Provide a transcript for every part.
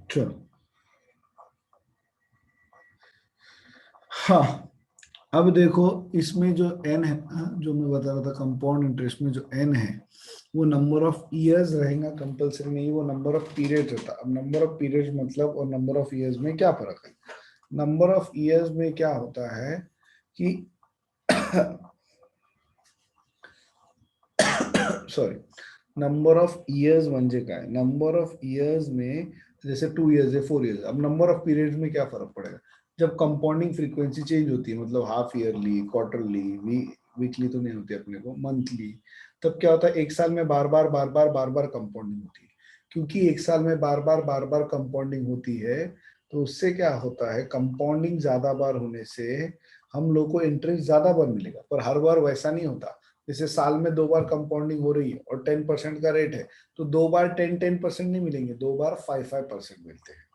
चलो, हाँ, अब देखो इसमें जो एन है, जो मैं बता रहा था कंपाउंड इंटरेस्ट में जो एन है वो नंबर ऑफ ईयर्स रहेगा कंपल्सरी नहीं, वो नंबर ऑफ पीरियड रहता। अब नंबर ऑफ पीरियड मतलब और नंबर ऑफ ईयर्स में क्या फर्क है? नंबर ऑफ ईयर्स में क्या होता है कि सॉरी, नंबर ऑफ ईयर्स म्हणजे काय, नंबर ऑफ ईयर्स में जैसे 2 ईयर्स है, 4 ईयर्स। अब नंबर ऑफ पीरियड्स में क्या फर्क पड़ेगा? जब कंपाउंडिंग फ्रीक्वेंसी चेंज होती है, मतलब हाफ ईयरली, क्वार्टरली, वीकली तो नहीं होती अपने को, मंथली, तब क्या होता है एक साल में बार बार कंपाउंडिंग होती है। क्योंकि एक साल में बार बार कंपाउंडिंग होती है तो उससे क्या होता है, कंपाउंडिंग ज्यादा बार होने से हम लोग को इंटरेस्ट ज्यादा बार मिलेगा, पर हर बार वैसा नहीं होता। जैसे साल में 2 बार कंपाउंडिंग हो रही है और 10% का रेट है, तो 2 बार 10% नहीं मिलेंगे, 2 बार 5% मिलते हैं।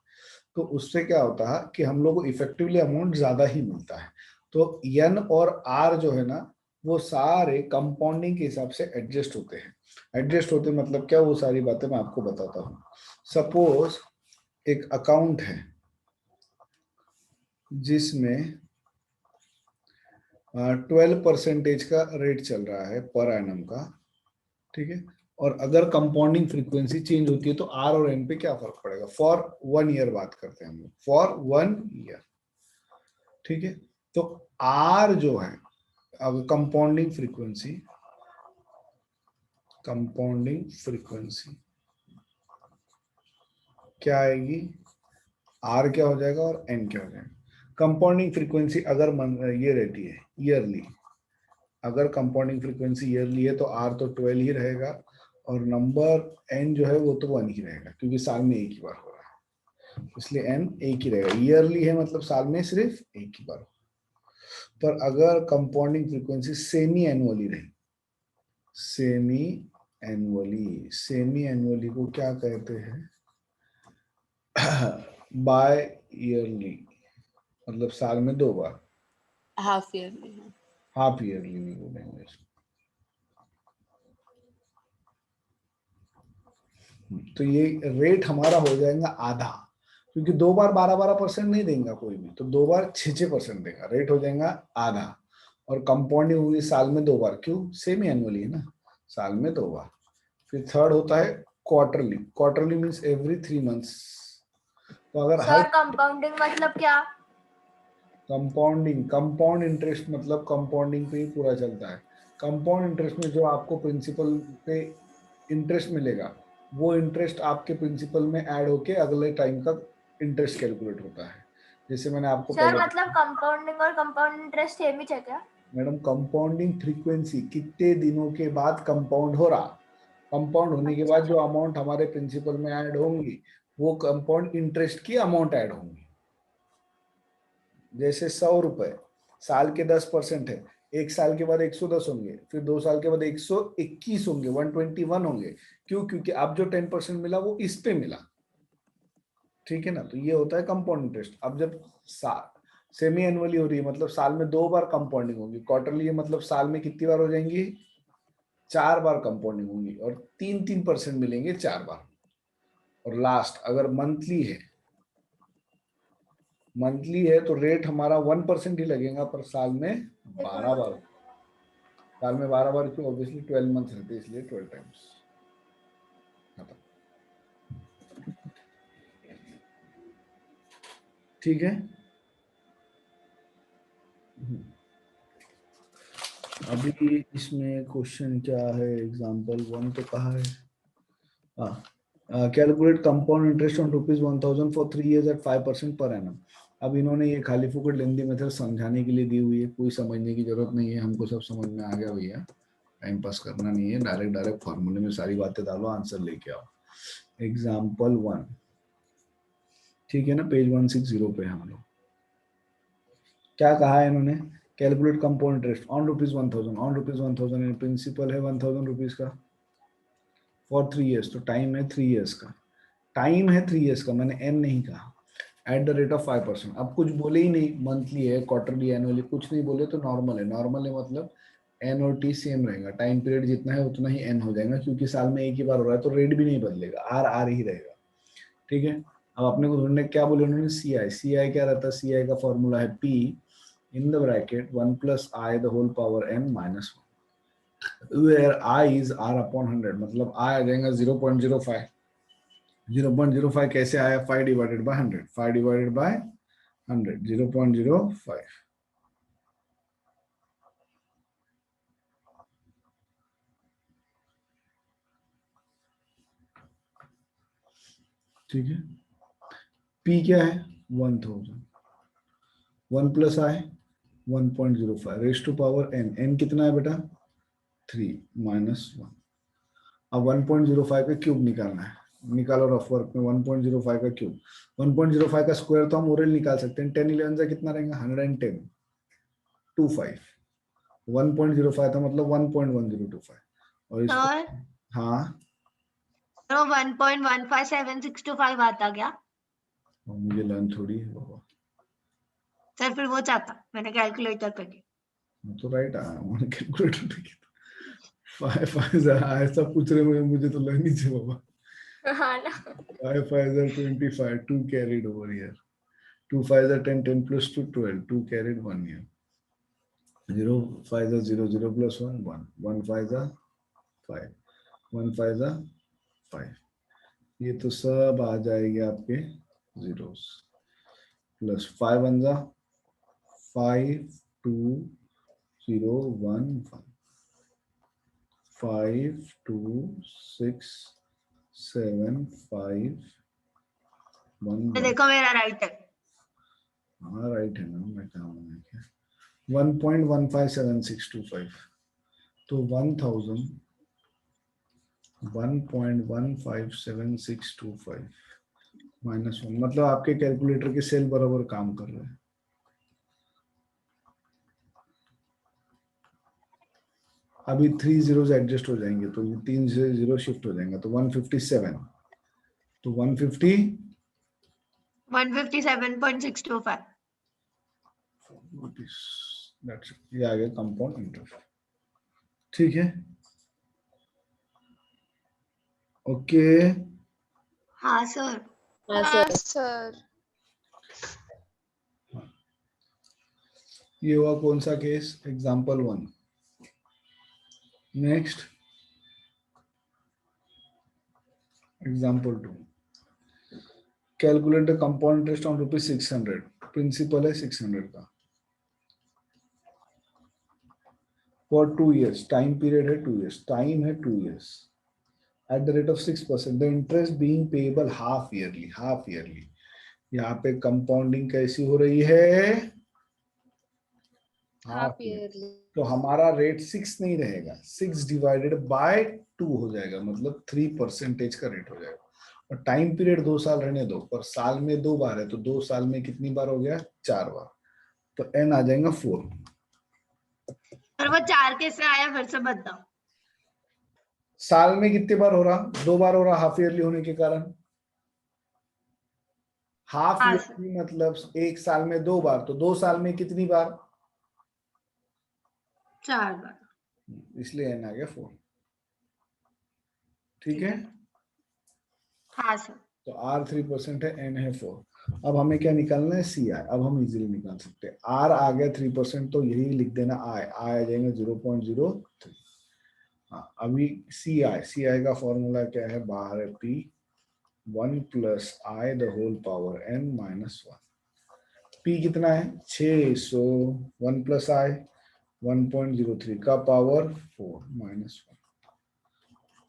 तो उससे क्या होता है कि हम लोग को इफेक्टिवली अमाउंट ज्यादा ही मिलता है। तो एन और आर जो है ना, वो सारे कंपाउंडिंग के हिसाब से एडजस्ट होते हैं। एडजस्ट होते मतलब क्या, वो सारी बातें मैं आपको बताता हूँ। सपोज एक अकाउंट है जिसमें 12% का रेट चल रहा है पर एनम का, ठीक है। और अगर कंपाउंडिंग फ्रीक्वेंसी चेंज होती है तो आर और एन पे क्या फर्क पड़ेगा? फॉर 1 ईयर बात करते हैं हम लोग, फॉर 1 ईयर, ठीक है। तो आर जो है, अब कंपाउंडिंग फ्रीक्वेंसी क्या आएगी? आर क्या हो जाएगा और एन क्या हो जाएगा? कंपाउंडिंग फ्रीक्वेंसी अगर ये रहती है ईयरली, अगर कंपाउंडिंग फ्रीक्वेंसी ईयरली है तो आर तो 12 ही रहेगा, और नंबर एन जो है वो तो 1 ही रहेगा, क्योंकि साल में एक ही बार हो रहा है, इसलिए एन एक ही रहेगा। ईयरली है मतलब साल में सिर्फ एक ही बार। पर अगर कंपाउंडिंग फ्रीक्वेंसी सेमी एनुअली रही, सेमी एनुअली को क्या कहते हैं? बाय ईयरली, मतलब साल में 2 बार। Half yearly. हाफ ईयरली भी बोलेंगे इसको। तो ये रेट हमारा हो जाएगा आधा, क्योंकि 2 बार 12% नहीं देगा कोई भी, तो 2 बार 6% देगा, रेट हो जाएगा आधा। और कंपाउंडिंग होगी साल में 2 बार, क्यों? सेमी एनुअली है ना, साल में 2 बार। फिर थर्ड होता है quarterly. Quarterly means every 3 months. तो अगर हर सर कंपाउंडिंग मतलब क्या? कंपाउंड इंटरेस्ट मतलब कंपाउंडिंग पे ही पूरा चलता है। कंपाउंड इंटरेस्ट में जो आपको प्रिंसिपल पे इंटरेस्ट मिलेगा, वो इंटरेस्ट आपके प्रिंसिपल में ऐड होके अगले टाइम का इंटरेस्ट कैलकुलेट होता है। जैसे मैंने आपको सर पहले, मतलब कंपाउंडिंग और कंपाउंड इंटरेस्ट सेम ही है क्या? मैडम कंपाउंडिंग फ्रीक्वेंसी कितने दिनों के बाद कंपाउंड हो रहा, कंपाउंड होने के अच्छा बाद जो अच्छा। अमाउंट हमारे प्रिंसिपल में ऐड होंगी वो कंपाउंड इंटरेस्ट की अमाउंट ऐड होंगी। जैसे 100 रुपए साल के 10% है, एक साल के बाद 110 होंगे, फिर 2 साल के बाद 121 होंगे, 121 होंगे। क्यों? क्योंकि अब जो 10% मिला वो इस पे मिला, ठीक है ना। तो ये होता है कंपाउंड इंटरेस्ट। अब जब सेमी एनुअली हो रही है मतलब साल में 2 बार कंपाउंडिंग होगी। क्वार्टरली मतलब साल में कितनी बार हो जाएंगी? 4 बार कंपाउंडिंग होंगी, और 3-3% मिलेंगे 4 बार। और लास्ट अगर मंथली है तो रेट हमारा 1% ही लगेगा, पर साल में 12 बार। साल में 12 बार क्यों? ऑब्वियसली 12 मंथ रहते इसलिए 12 टाइम्स। ठीक है। अभी इसमें क्वेश्चन क्या है? एग्जाम्पल 1 तो कहा है, calculate compound interest on ₹1000 for 3 years at 5% per annum. अब इन्होंने ये खाली फुकट लेंदी मेथड समझाने के लिए दी हुई है, कोई समझने की जरूरत नहीं है, हमको सब समझ में आ गया भैया। टाइम पास करना नहीं है, डायरेक्ट डायरेक्ट फॉर्मूले में सारी बातें डालो, आंसर लेके आओ। एग्जाम्पल 1, ठीक है ना, पेज 160 पे हम लोग क्या कहा है इन्होंने? Calculate compound interest on ₹1000, on ₹1000 principal है 1000 रुपीज का फॉर 3 years, तो टाइम है 3 years का, टाइम है 3 years का, मैंने एन नहीं कहा। Eight the rate of 5%। अब कुछ बोले ही नहीं, मंथली है, क्वार्टरली, एनुअली, कुछ नहीं बोले तो नॉर्मल है। नॉर्मल है मतलब एन और टी सेम रहेगा, टाइम पीरियड जितना है उतना ही एन हो जाएगा, क्योंकि साल में एक ही बार हो रहा है तो रेट भी नहीं बदलेगा, आर आर ही रहेगा। ठीक है, अब अपने को ढूंढने क्या बोले उन्होंने, सी आई। सी आई क्या रहता है, सी आई का फॉर्मूला है P in the bracket 1 plus I the whole power n minus 1, where I is r upon 100, मतलब आई आ जाएगा 0.05। 0.05 कैसे आया, 5 डिवाइडेड बाय 100, 5 डिवाइडेड बाय 100, 0.05। ठीक है, P क्या है 1000, 1 plus I 1.05 raise to power n, n कितना है बेटा 3 माइनस 1। अब 1.05 का क्यूब निकालना है, निकालो रफ वर्क में 1.05 का क्यूब। 1.05 का स्क्वायर तो हम ओरल निकाल सकते हैं, 10 11 से कितना रहेगा 110, 25। 1.05 था मतलब 1.1025, और इसको सर हाँ तो 1.157625 आता क्या? मुझे लर्न थोड़ी है बाबा, सर फिर वो चाहता, मैंने कैलकुलेटर पे किया। मैं तो राइट आया, मैंने कैलकुलेटर पे किया। ऐसा पूछ रहे हो मुझे तो लर्न ही चाहिए बाबा। हाँ ना। 5 5 are 25, 2 carried over here. 2 5 are 10, 10 plus 2 12, 2 carried 1 here. 0 5 are 0, 0 plus 1 1, 1 5 are 5, 1 5 are 5। ये तो सब आ जाएगी आपके zeros, प्लस 5 1 जा 5 2 0 1 1, 5 2 6 7 5 1 1। देखो मेरा राइट है। हाँ राइट है ना, मैं क्या हूँ क्या 1.157625, तो 1,1.157625 माइनस 1, मतलब आपके कैलकुलेटर के सेल बराबर काम कर रहे हैं। अभी 3 जीरोस एडजस्ट हो जाएंगे तो ये 3 जीरो शिफ्ट हो जाएंगे, तो 157, तो 150 157.625। ये आ गया कंपाउंड इंटरेस्ट। ठीक है, ओके। हाँ सर। हाँ सर। ये हुआ कौन सा case, example 1। Next example 2, calculate the compound interest on ₹600, principal है 600 का, फॉर 2 years, टाइम पीरियड है 2 years, टाइम है 2 years, eight the rate of 6%, the interest being payable half yearly. Half yearly यहाँ पे कंपाउंडिंग कैसी हो रही है, हाफ ईयरली। तो हमारा रेट 6 नहीं रहेगा, 6 डिवाइडेड बाय 2 हो जाएगा, मतलब 3% का रेट हो जाएगा। और टाइम पीरियड 2 साल रहने दो, पर साल में 2 बार है, तो 2 साल में कितनी बार हो गया 4 बार, तो n आ जाएगा 4। और वो 4 कैसे आया फिर से बताओ। साल में कितने बार हो रहा, 2 बार हो रहा हाफ ईयरली होने के कारण। हाफ हाँ ईयरली मतलब एक साल में 2 बार, तो 2 साल में कितनी बार 4 बार। इसलिए n आ गया 4। ठीक है, हाँ सर। तो R 3% है, n है 4। अब हमें क्या निकालना है, सी आई। अब हम इजीली निकाल सकते हैं, R आ गया 3%, तो यही लिख देना I आ जाएगा 0.03। हाँ, अभी सी आई का फॉर्मूला क्या है, बाहर है P 1 plus I the whole power n minus 1। P कितना है 600, 1 प्लस आई 1.03 का पावर 4 माइनस 1,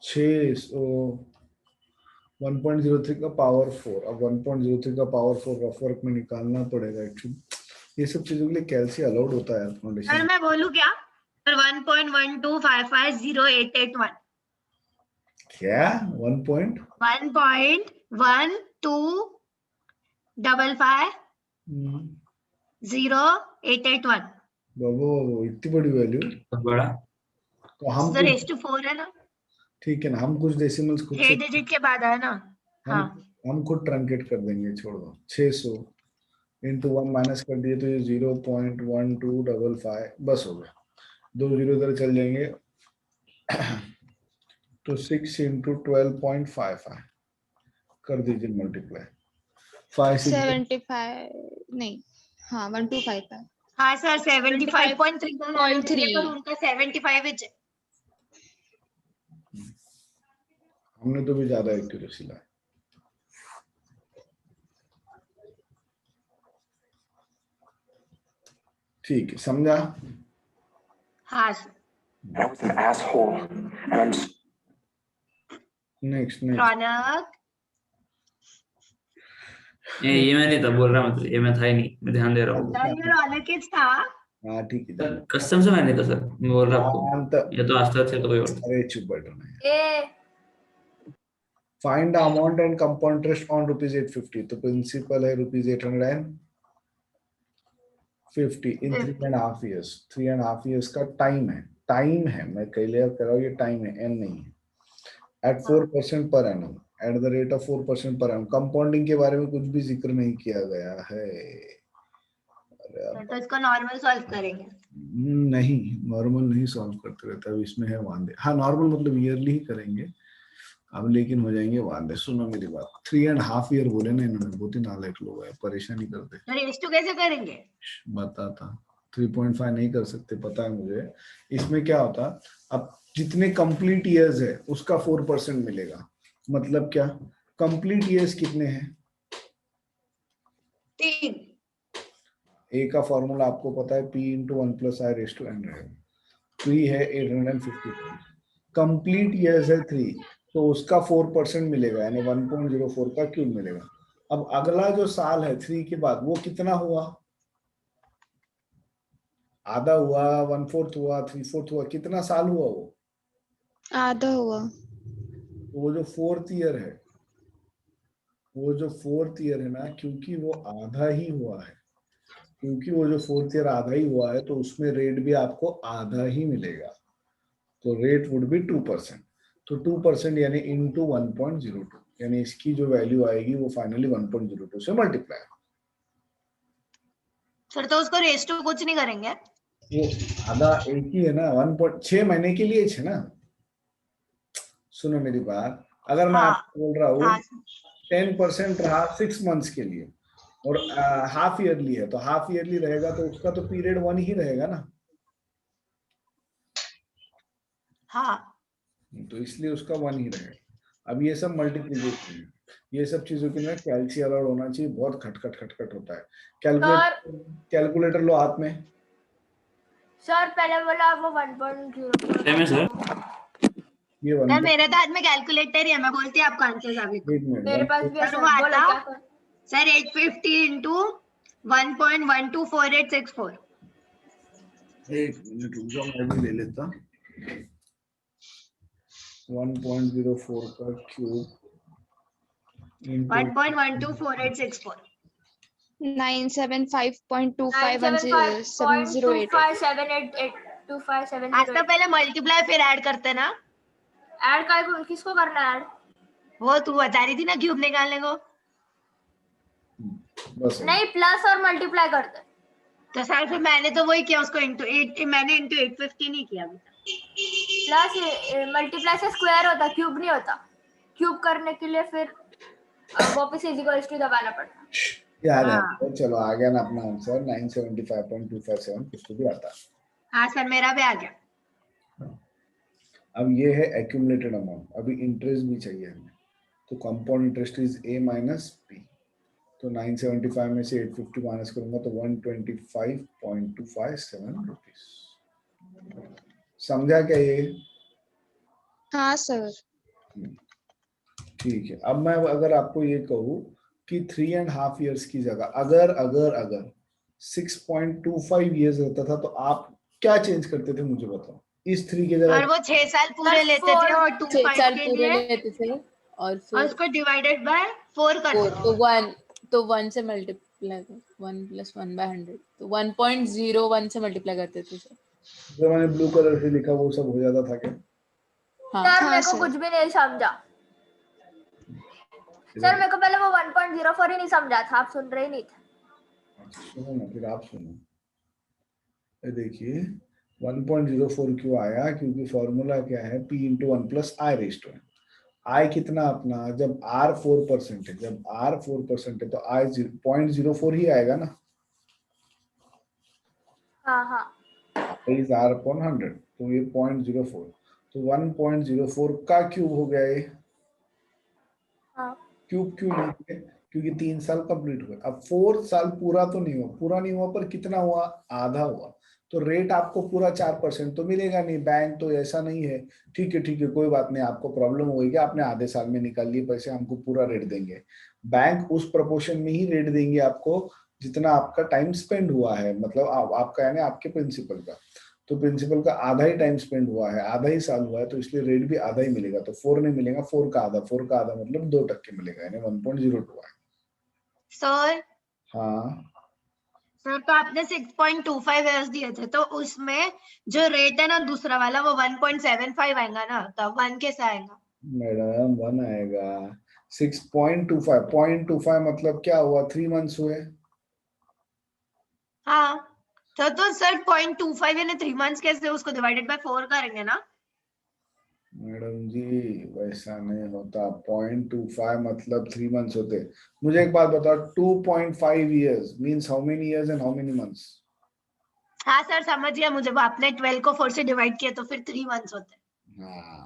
600 1.03 का पावर 4। अब 1.03 का पावर 4 रफ वर्क में निकालना पड़ेगा एक्चुअली, ये सब चीजों के लिए कैलसी अलाउड होता है यार सर फाउंडेशन। मैं बोलूं क्या, सर 1.12550,881। क्या 1.11250,881। बाबो इतनी बड़ी वैल्यू, बड़ा तो हम सर कुछ h/4 है ना, ठीक है ना, हम कुछ डेसिमल्स खुद 6 से डिजिट के बाद है ना। हम हाँ हम खुद ट्रंकेट कर देंगे, छोड़ दो। 600 इंटू 1 माइनस कर दिए तो ये 0.1255 बस हो गया, 2 जीरो इधर चल जाएंगे, तो 6 इंटू 12.55 कर दीजिए मल्टीप्लाई 5 6 75 नहीं, हाँ 1255। हाँ सर 75.3 का लाना चाहिए, 75.3 पर उनका 75 है। हमने तो भी ज्यादा एक्यूरेसी लाया। ठीक है, समझा? हाँ sir. I was an asshole, and I'm next Raunak ये मैं नहीं था बोल रहा, मतलब ये मैं था ही नहीं, मैं ध्यान दे रहा हूँ। सर, ये रौनक ही था। हाँ ठीक है। सर कसम से मैं नहीं था सर, मैं बोल रहा आपको, ये तो आस्था से तो कोई और था। अरे चुप बैठो ना। A find the amount and compound interest on ₹850। तो प्रिंसिपल है ₹850 इन 3.5 years। 3.5 years का टाइम है, मैं क्लियर कर रहा हूँ, ये टाइम है, एन नहीं है। At 4% per annum, at the rate of 4% per annum. Compounding के बारे में कुछ भी जिक्र नहीं किया गया है। तो इसको नॉर्मल सॉल्व करेंगे। नहीं, नॉर्मल नहीं सॉल्व करते रहता, अब इसमें है वांदे। हाँ, नॉर्मल मतलब ईयरली ही करेंगे अब, लेकिन हो जाएंगे वांदे। सुनो मेरी बात, 3.5 year बोले ना इन्होंने, बहुत ही नालायक लोग हैं, परेशानी करते। तो रेस टू कैसे करेंगे? बताता, 3.5 नहीं कर सकते, पता है मुझे। इसमें क्या होता, अब जितने कंप्लीट ईयर्स है उसका 4% मिलेगा। मतलब क्या, कंप्लीट ईयर्स कितने हैं? 3। ए का फॉर्मूला आपको पता है, P × 1 + I⁻n रहेगा। 3 है 850, कंप्लीट ईयर्स है 3, तो उसका 4% मिलेगा, यानी 1.04 का क्यूब मिलेगा। अब अगला जो साल है 3 के बाद, वो कितना हुआ? आधा हुआ, 1/4 हुआ, 3/4 हुआ, कितना साल हुआ वो? आधा हुआ। तो वो जो 4th ईयर है, वो जो 4th ईयर है ना, क्योंकि वो आधा ही हुआ है, क्योंकि वो जो 4th ईयर आधा ही हुआ है, तो उसमें रेट भी आपको आधा ही मिलेगा। तो रेट वुड बी 2%। तो 2% यानी इंटू 1.02, यानी इसकी जो वैल्यू आएगी वो फाइनली 1.02 से मल्टीप्लाई। सर तो उसको रेस टू कुछ नहीं करेंगे? वो आधा एक ही है ना, 1.6 महीने के लिए है ना। सुनो मेरी बात, अगर मैं हाँ आपको बोल रहा हूँ हाँ 10% रहा 6 months के लिए, और हाफ ईयरली है, तो हाफ ईयरली रहेगा तो उसका तो पीरियड 1 ही रहेगा ना, हाँ। तो इसलिए उसका 1 ही रहेगा। अब ये सब मल्टीप्लीकेशन है, ये सब चीजों के लिए कैलसी अलाउड होना चाहिए, बहुत खटखट होता है। कैलकुलेटर लो हाथ में। सर पहले बोला वो 1.0 सेम है सर। ये सर मेरे तो हाथ में कैलकुलेटर ही है, मैं बोलती हूँ आपको आंसर अभी। एक मिनट, मेरे पास भी है सर सर, वो बोलो आता क्या कर। Sir 850 into 1.124864। एक मिनट रुक जाओ, मैं भी ले लेता। 1.04 का क्यूब इंटू 1.124864। 975.255708। आज तो पहले मल्टीप्लाई फिर ऐड करते ना। ऐड का किसको करना है ऐड? वो तू बता रही थी ना क्यूब निकालने को। बस नहीं, प्लस और मल्टीप्लाई करते। तो सर फिर मैंने तो वही किया, उसको इंटू 8, मैंने इंटू 850 नहीं किया अभी तक। प्लस मल्टीप्लाई से स्क्वायर होता, क्यूब नहीं होता। क्यूब करने के लिए फिर वापस इक्वल्स टू दबाना पड़ता। याद है, हाँ। चलो आ गया ना अपना आंसर, 975.257 कुछ तो भी आता है। हाँ सर मेरा भी आ गया। अब ये है एक्यूमुलेटेड अमाउंट, अभी इंटरेस्ट भी चाहिए हमें, तो compound interest is A minus P। तो 975 में से 850 माइनस करूंगा तो 125.257 रुपीज। समझा क्या ये? हाँ सर। ठीक है, अब मैं अगर आपको ये कहूँ कि 3.5 years की जगह अगर 6.25 years रहता था, तो आप क्या चेंज करते थे मुझे बताओ। इस 3 की जगह और वो 6 साल पूरे लेते थे और 6 साल 2.5 के पूरे लिए, लेते थे और और फिर उसको डिवाइडेड बाय 4 करते 4, थे। तो 1 से मल्टीप्लाई 1 + 1/100, तो 1.01 से मल्टीप्लाई करते थे सर। जो मैंने ब्लू कलर से लिखा वो सब हो जाता था क्या? हाँ सर हाँ मेरे को सर। कुछ भी नहीं समझा। सर मेरे को पहले वो 1.04 ही नहीं समझा था, आप सुन रहे ही नहीं थे। अच्छा सुनो ना, फिर आप सुनो। ये देखिए 1.04 क्यों आया, क्योंकि फॉर्मूला क्या है, P × 1 + I⁻n। आई कितना अपना, जब आर 4% है, जब आर 4% है तो आई 0.04 ही आएगा ना, हाँ हाँ इज आर अपॉन 100, तो ये 0.04, तो 1.04 का क्यूब हो गया ये। हाँ क्यूब क्यों लिए, क्योंकि 3 साल कंप्लीट हुए। अब 4 साल पूरा तो नहीं हुआ, पूरा नहीं हुआ पर कितना हुआ, आधा हुआ, तो रेट आपको पूरा 4% तो मिलेगा नहीं। बैंक तो ऐसा नहीं है, ठीक है ठीक है कोई बात नहीं, आपको प्रॉब्लम होगी कि आपने आधे साल में निकाल लिए पैसे, हमको पूरा रेट देंगे। बैंक उस प्रोपोर्शन में ही रेट देंगे आपको जितना आपका टाइम स्पेंड हुआ है, मतलब आपका यानी आपके प्रिंसिपल का, तो प्रिंसिपल का आधा ही टाइम स्पेंड हुआ है, आधा ही साल हुआ है, तो इसलिए रेट भी आधा ही मिलेगा। तो 4 नहीं मिलेगा, 4 का आधा, 4 का आधा मतलब 2% मिलेगा, यानी 1.02 है। सर हाँ सर तो आपने 6.25 इयर्स दिए थे, तो उसमें जो रेट है ना दूसरा वाला वो 1.75 आएगा ना, तो 1 कैसे आएगा? मैडम 1 आएगा। 6.25, 0.25 मतलब क्या हुआ, 3 मंथ्स हुए। हाँ तो सर 0.25 यानी 3 मंथ्स कैसे, उसको डिवाइडेड बाय 4 करेंगे ना? मैडम जी वैसा नहीं होता, 0.25 मतलब 3 मंथ्स होते। मुझे एक बात बताओ, 2.5 years means how many years and how many months? हाँ सर समझ गया मुझे, वो आपने 12 को 4 से डिवाइड किया तो फिर 3 मंथ्स होते। हाँ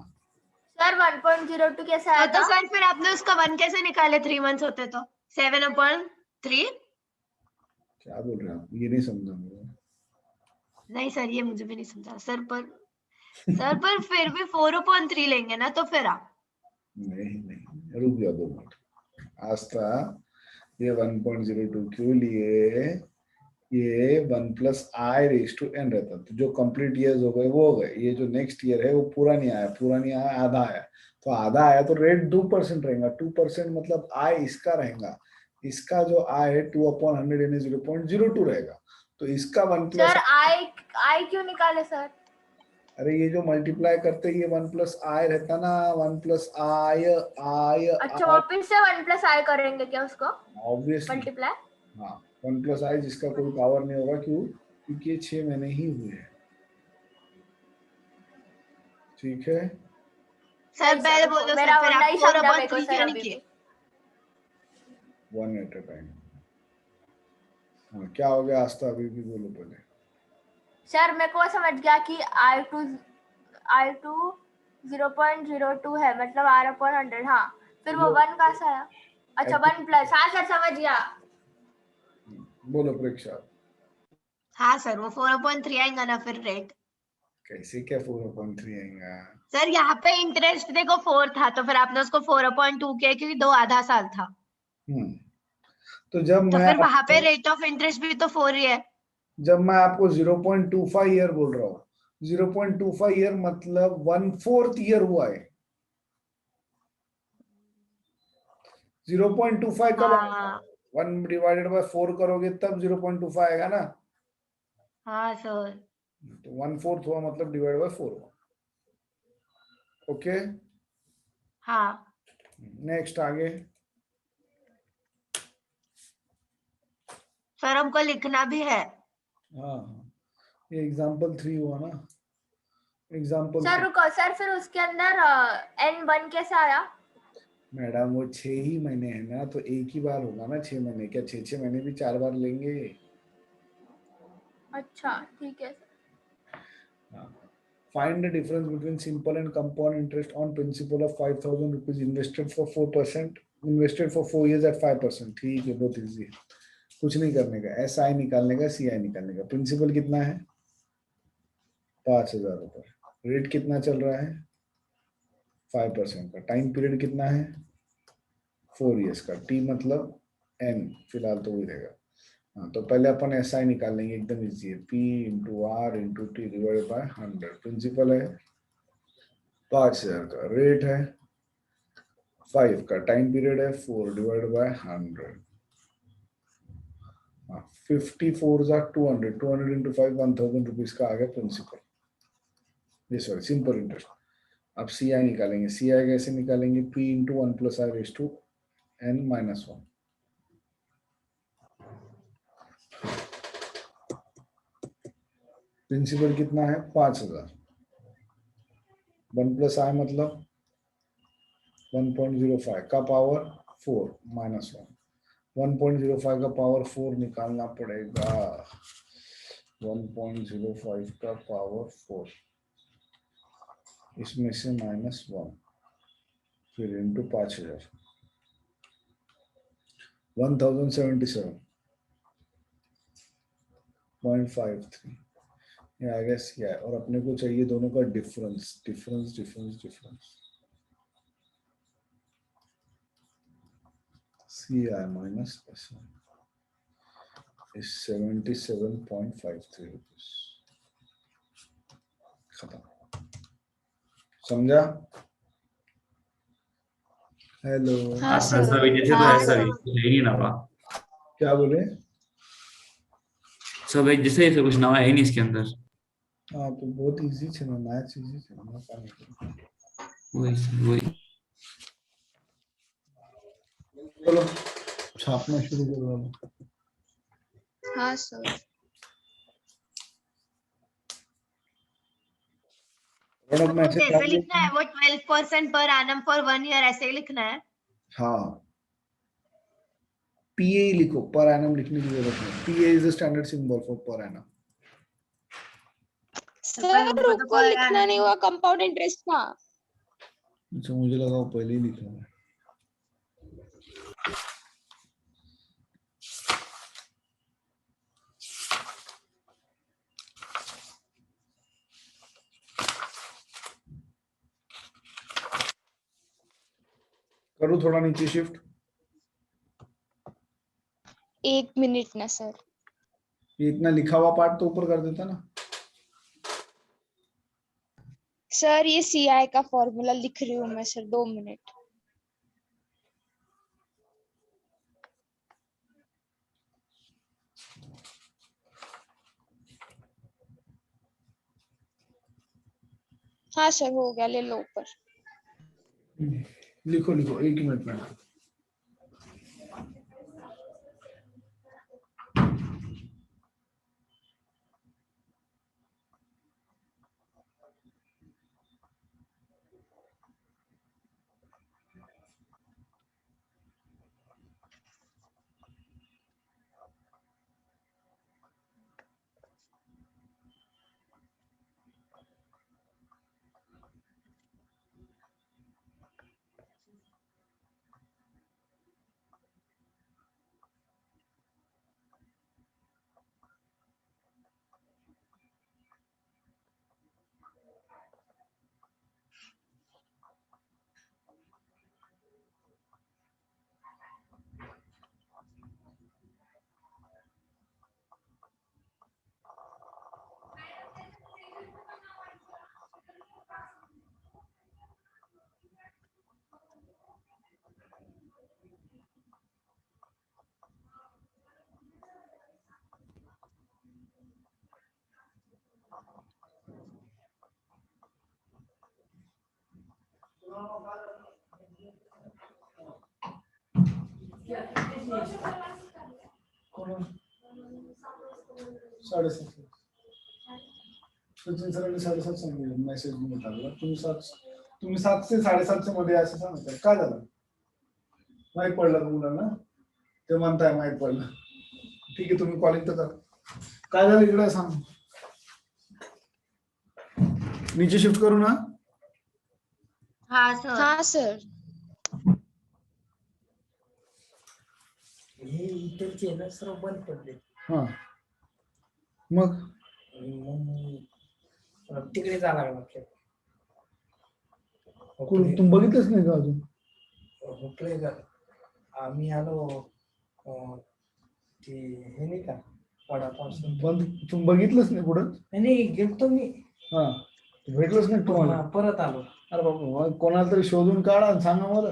सर 1.02 कैसे आया तो था? सर फिर आपने उसका 1 कैसे निकाले, 3 मंथ्स होते तो 7/3? क्या बोल रहे हैं आप, ये नहीं समझा मुझे। नहीं सर ये मुझे भी नहीं समझा सर पर फिर भी 4/3 लेंगे ना तो फिर आप नहीं रुक जाओ 2 मिनट। आस्था, ये 1.02 क्यों लिए, ये 1 plus I raise to n रहता, तो जो कंप्लीट ईयर्स हो गए वो हो गए, ये जो नेक्स्ट ईयर है वो पूरा नहीं आया, पूरा नहीं आया, आधा आया, तो आधा आया तो रेट 2% रहेगा। 2% मतलब आई इसका रहेगा, इसका जो आई है 2/100 यानी 0.02 रहेगा, तो इसका 1 प्लस, सर आई क्यों निकाले सर? अरे ये जो मल्टीप्लाई करते हैं ये 1 प्लस आई रहता ना, 1 प्लस आई आई अच्छा वापिस से 1 प्लस आई करेंगे क्या उसको ऑब्वियसली। मल्टीप्लाई? हाँ 1 प्लस आई जिसका कोई पावर नहीं होगा, क्यों, क्योंकि ये 6 महीने ही हुए हैं, ठीक है। सर नहीं पहले सर बोलो मेरा सर, फिर आप नहीं समझा मेरे को 4/3 सर क्यों नहीं अभी किए? भी। 1 एट अ टाइम। हाँ क्या हो गया आस्था, अभी भी बोलो पहले। सर मेरे को समझ गया कि I2 0.02 है, मतलब R/100। हाँ फिर वो 1 कहाँ से आया? अच्छा 1 प्लस, हाँ सर समझ गया। बोलो प्रेक्षा। हाँ सर वो 4/3 आएगा ना फिर रेट। कैसे क्या 4/3 आएगा? सर यहाँ पे इंटरेस्ट देखो 4 था, तो फिर आपने उसको 4/2 किया क्योंकि 2 आधा साल था, तो जब तो मैं फिर वहां पे रेट ऑफ इंटरेस्ट भी तो 4 ही है। जब मैं आपको 0.25 ईयर बोल रहा हूँ, 0.25 ईयर मतलब 1/4 ईयर हुआ है। 0.25 कब आएगा, हाँ 1 डिवाइडेड बाय 4 करोगे तब 0.25 आएगा ना, हाँ सर। तो 1/4 हुआ मतलब डिवाइड बाय 4 हुआ। ओके हाँ नेक्स्ट आगे। सर हमको लिखना भी है। हाँ ये एग्जांपल 3 हुआ ना, एग्जांपल सर रुको सर, फिर उसके अंदर N1 कैसे आया? मैडम वो 6 ही महीने है ना, तो एक ही बार होगा ना 6 महीने, क्या 6 महीने भी 4 बार लेंगे? अच्छा ठीक है। Find the difference between simple and compound interest on principal of 5,000 rupees invested for 4%, invested for 4 years at 5%। ठीक है बहुत इजी है, कुछ नहीं करने का, एस आई निकालने का, सी आई निकालने का। प्रिंसिपल कितना है 5,000 रुपए, रेट कितना चल रहा है 5% का, टाइम पीरियड कितना है 4 years का, टी मतलब एन फिलहाल तो वही रहेगा। हाँ तो पहले अपन एस आई निकालेंगे, एकदम इजी है, P into R into T divide by 100। Principal है 5,000 का, रेट है 5 का, टाइम पीरियड है 4 डिवाइड बाय 100। 54 जा 200, 200 इंटू 5 1,000 रुपीज का आ गया प्रिंसिपल, ये सॉरी सिंपल इंटरेस्ट। अब सी आई निकालेंगे, सी आई कैसे निकालेंगे, P into 1 plus I raise to n minus 1। Principal कितना है 5,000, 1 प्लस आई मतलब 1.05 का पावर 4 माइनस 1, 1.05 का पावर 4 निकालना पड़ेगा, 1.05 का पावर 4, इसमें से -1, फिर इंटू 5000, 1077.53, ये आई गेस क्या है, और अपने को चाहिए दोनों का difference, difference difference difference, CI minus SI is 77.53 rupees. खत्म, समझा? हेलो, हाँ ऐसा सर। भी जैसे तो हाँ ऐसा भी सर। कुछ है ही नहीं ना बा। क्या बोले? सब एक जैसे ऐसे कुछ नया है ही नहीं इसके अंदर। हाँ तो बहुत इजी है ना, मैथ्स इजी है ना, वही वही। चलो छापना शुरू करो। हाँ सर। प्रोडक्ट में ऐसे कैसे लिखना है वो? 12% पर एनम फॉर 1 ईयर ऐसे ही लिखना है? हाँ, PA लिखो, पर एनम लिखने की जरूरत नहीं, PA is the standard symbol for per annum. Sir रुको, लिखना नहीं हुआ कंपाउंड इंटरेस्ट का। अच्छा, मुझे लगा वो पहले ही लिखा है। करो थोड़ा नीचे शिफ्ट। 1 मिनट ना सर। ये इतना लिखा हुआ पार्ट तो ऊपर कर देता ना। सर ये CI का फॉर्मूला लिख रही हूँ मैं सर, 2 मिनट। हाँ सर हो गया, ले लो ऊपर। लिखो लिखो, 1 मिनट में। साढ़े 7 सचिन सरांनी 7:30 सांगितलं मेसेज मध्ये टाकला, तुम्ही 7 से 7:30 मध्ये असं सांगताय, काय झालं? माहित पडलं का मुलांना? ते म्हणताय माहित पडलं, ठीक आहे तुम्ही कॉलिंग तर करा, काय झालं इकडे सांग, नीचे शिफ्ट करू ना? हाँ सर। हाँ सर। हे इथलचे ना सर्व बंद पडले, हाँ मग मग तिकडे जावं लागलं आपल्याला. तुम बघितलंच नाही का अजून? हुकले का आम्ही आलो, ते हे नाही का वडापाव बंद, तुम बघितलंच नाही पुढं? नाही गेलतो मी, हा भेटलंच नाही तुम्हाला? परत आलो. अरे बाबा, कोणाला तरी शोधून काढा आणि सांगा मला.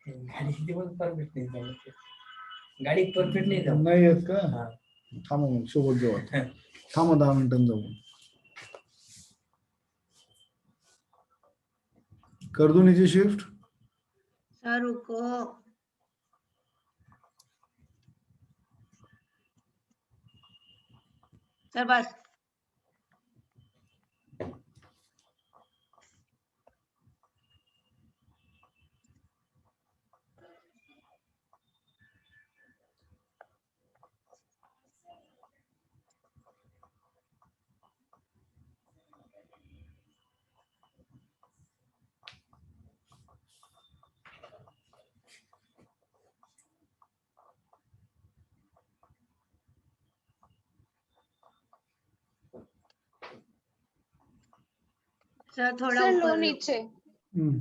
गाडी किती पण परफेक्ट नाही झाली, गाडी परफेक्ट नाही झाली. नाही येत का? थांबा मग सोबत जाऊ, थांबा 10 मिनिटांनी जाऊ. कर दो नीचे शिफ्ट. सर रुको, सर बस। सर थोड़ा सर लो ऊपर लो। नीचे। हम्म,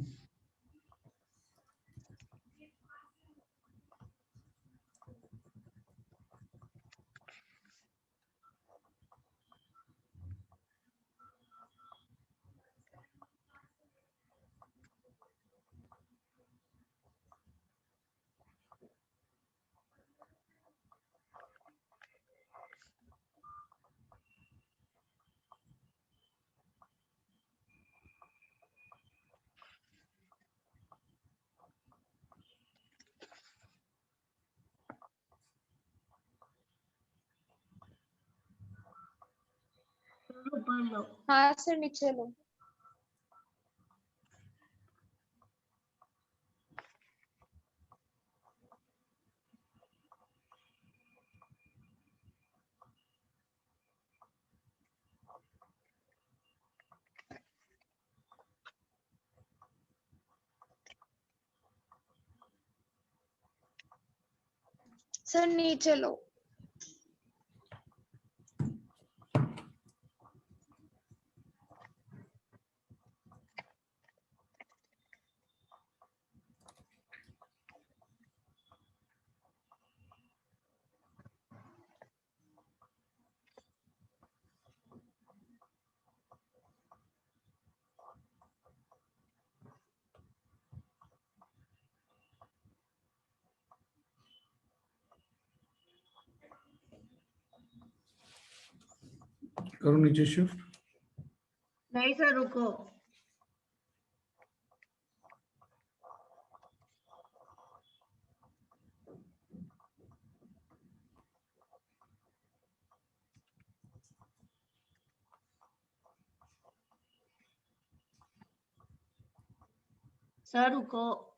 ऊपर लो। हाँ सर नीचे लो। सर नीचे लो। करो नीचे शिफ्ट। नहीं सर रुको। सर रुको।